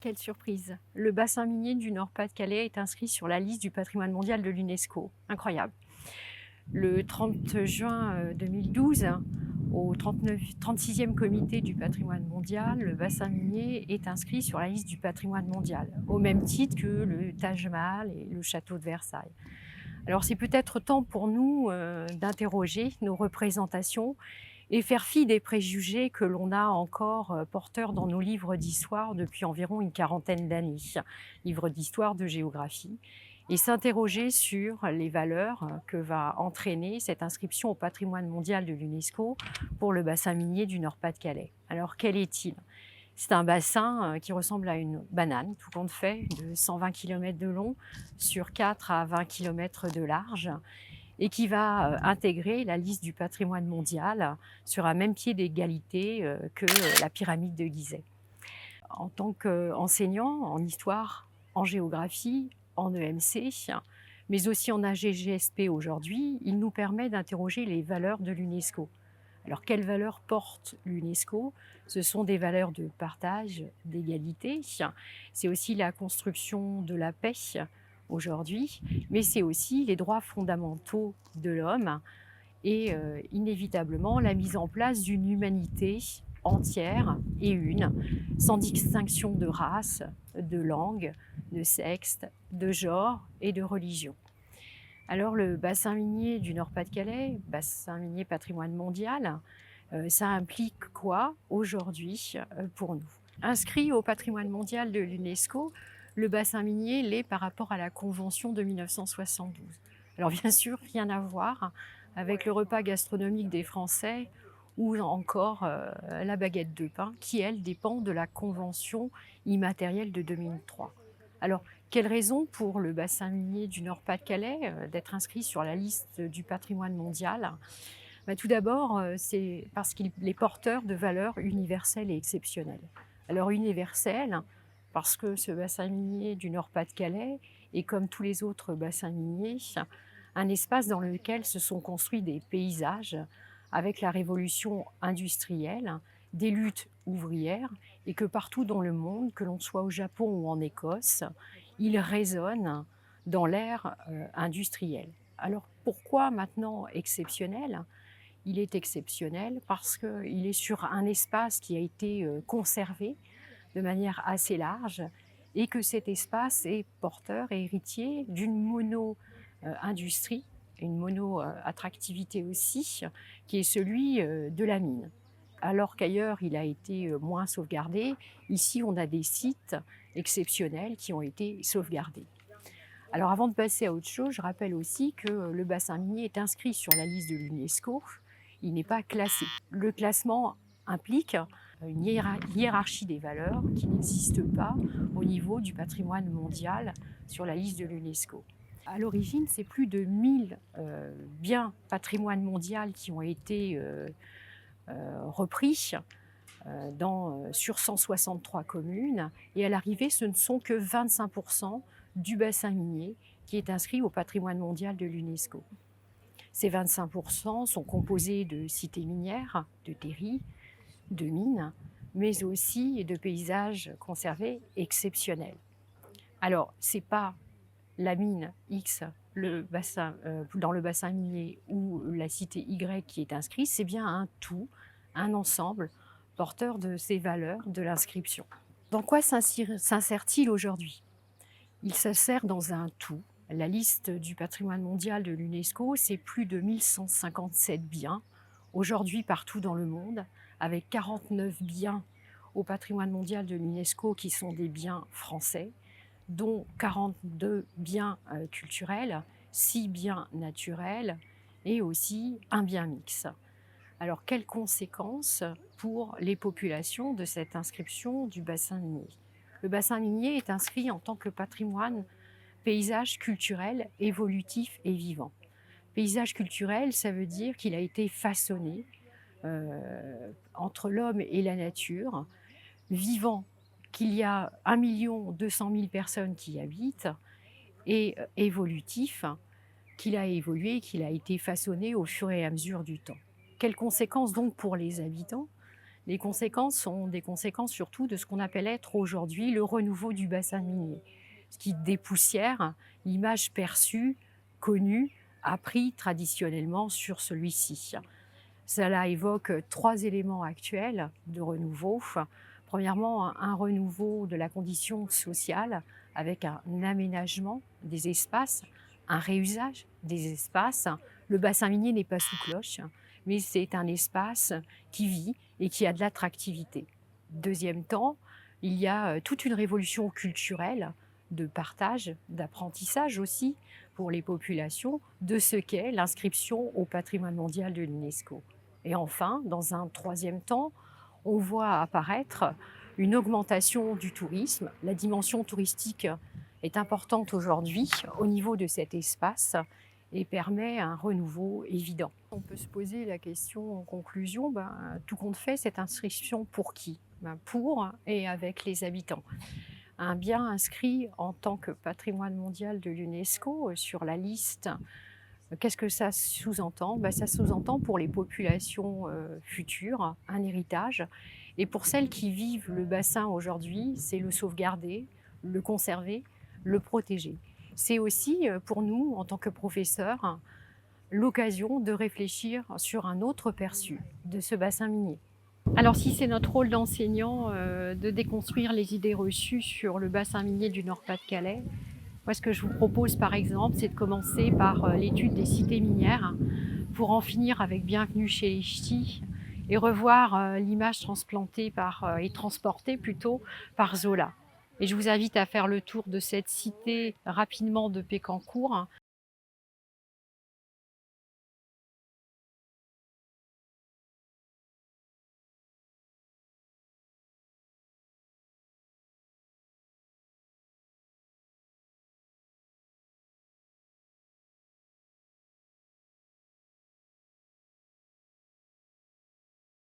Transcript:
Quelle surprise! Le bassin minier du Nord-Pas-de-Calais est inscrit sur la liste du patrimoine mondial de l'UNESCO. Incroyable! Le 30 juin 2012, au 36e comité du patrimoine mondial, le bassin minier est inscrit sur la liste du patrimoine mondial, au même titre que le Taj Mahal et le château de Versailles. Alors c'est peut-être temps pour nous d'interroger nos représentations et faire fi des préjugés que l'on a encore porteurs dans nos livres d'histoire depuis environ une quarantaine d'années, livres d'histoire, de géographie, et s'interroger sur les valeurs que va entraîner cette inscription au patrimoine mondial de l'UNESCO pour le bassin minier du Nord-Pas-de-Calais. Alors quel est-il? C'est un bassin qui ressemble à une banane, tout compte fait, de 120 km de long sur 4 à 20 km de large, et qui va intégrer la liste du patrimoine mondial sur un même pied d'égalité que la pyramide de Gizeh. En tant qu'enseignant en histoire, en géographie, en EMC, mais aussi en AGGSP aujourd'hui, il nous permet d'interroger les valeurs de l'UNESCO. Alors, quelles valeurs porte l'UNESCO? Ce sont des valeurs de partage, d'égalité. C'est aussi la construction de la paix aujourd'hui, mais c'est aussi les droits fondamentaux de l'homme et inévitablement la mise en place d'une humanité entière et une, sans distinction de race, de langue, de sexe, de genre et de religion. Alors le bassin minier du Nord-Pas-de-Calais, bassin minier patrimoine mondial, ça implique quoi aujourd'hui pour nous? Inscrit au patrimoine mondial de l'UNESCO, le bassin minier l'est par rapport à la Convention de 1972. Alors bien sûr, rien à voir avec le repas gastronomique des Français ou encore la baguette de pain qui, elle, dépend de la Convention immatérielle de 2003. Alors, quelle raison pour le bassin minier du Nord-Pas-de-Calais d'être inscrit sur la liste du patrimoine mondial? Tout d'abord, c'est parce qu'il est porteur de valeurs universelles et exceptionnelles. Alors universelles, parce que ce bassin minier du Nord-Pas-de-Calais est, comme tous les autres bassins miniers, un espace dans lequel se sont construits des paysages avec la révolution industrielle, des luttes ouvrières, et que partout dans le monde, que l'on soit au Japon ou en Écosse, il résonne dans l'ère industrielle. Alors pourquoi maintenant exceptionnel? Il est exceptionnel parce qu'il est sur un espace qui a été conservé de manière assez large et que cet espace est porteur et héritier d'une mono-industrie, une mono-attractivité aussi, qui est celui de la mine. Alors qu'ailleurs, il a été moins sauvegardé, ici, on a des sites exceptionnels qui ont été sauvegardés. Alors avant de passer à autre chose, je rappelle aussi que le bassin minier est inscrit sur la liste de l'UNESCO. Il n'est pas classé. Le classement implique une hiérarchie des valeurs qui n'existe pas au niveau du patrimoine mondial sur la liste de l'UNESCO. À l'origine, c'est plus de 1000 biens patrimoine mondial qui ont été repris sur 163 communes. Et à l'arrivée, ce ne sont que 25% du bassin minier qui est inscrit au patrimoine mondial de l'UNESCO. Ces 25% sont composés de cités minières, de terris, de mines, mais aussi de paysages conservés exceptionnels. Alors, ce n'est pas la mine X dans le bassin minier ou la cité Y qui est inscrite, c'est bien un tout, un ensemble porteur de ces valeurs de l'inscription. Dans quoi s'insère-t-il aujourd'hui? Il s'insère dans un tout. La liste du patrimoine mondial de l'UNESCO, c'est plus de 1157 biens, aujourd'hui partout dans le monde, avec 49 biens au patrimoine mondial de l'UNESCO qui sont des biens français, dont 42 biens culturels, 6 biens naturels et aussi un bien mixte. Alors, quelles conséquences pour les populations de cette inscription du bassin minier? Le bassin minier est inscrit en tant que patrimoine paysage culturel, évolutif et vivant. Paysage culturel, ça veut dire qu'il a été façonné entre l'homme et la nature, vivant, qu'il y a 1 200 000 personnes qui y habitent, et évolutif, qu'il a évolué, qu'il a été façonné au fur et à mesure du temps. Quelles conséquences donc pour les habitants? Les conséquences sont des conséquences surtout de ce qu'on appelle être aujourd'hui le renouveau du bassin minier, ce qui dépoussière l'image perçue, connue, appris traditionnellement sur celui-ci. Cela évoque trois éléments actuels de renouveau. Premièrement, un renouveau de la condition sociale avec un aménagement des espaces, un réusage des espaces. Le bassin minier n'est pas sous cloche, mais c'est un espace qui vit et qui a de l'attractivité. Deuxième temps, il y a toute une révolution culturelle de partage, d'apprentissage aussi pour les populations de ce qu'est l'inscription au patrimoine mondial de l'UNESCO. Et enfin, dans un troisième temps, on voit apparaître une augmentation du tourisme. La dimension touristique est importante aujourd'hui au niveau de cet espace et permet un renouveau évident. On peut se poser la question en conclusion, tout compte fait, cette inscription pour qui? Pour et avec les habitants. Un bien inscrit en tant que patrimoine mondial de l'UNESCO sur la liste, qu'est-ce que ça sous-entend? Ça sous-entend pour les populations futures un héritage, et pour celles qui vivent le bassin aujourd'hui, c'est le sauvegarder, le conserver, le protéger. C'est aussi pour nous, en tant que professeurs, l'occasion de réfléchir sur un autre perçu de ce bassin minier. Alors si c'est notre rôle d'enseignant de déconstruire les idées reçues sur le bassin minier du Nord-Pas-de-Calais, moi ce que je vous propose par exemple, c'est de commencer par l'étude des cités minières pour en finir avec Bienvenue chez les Ch'tis et revoir l'image transplantée et transportée plutôt par Zola. Et je vous invite à faire le tour de cette cité rapidement de Pécancourt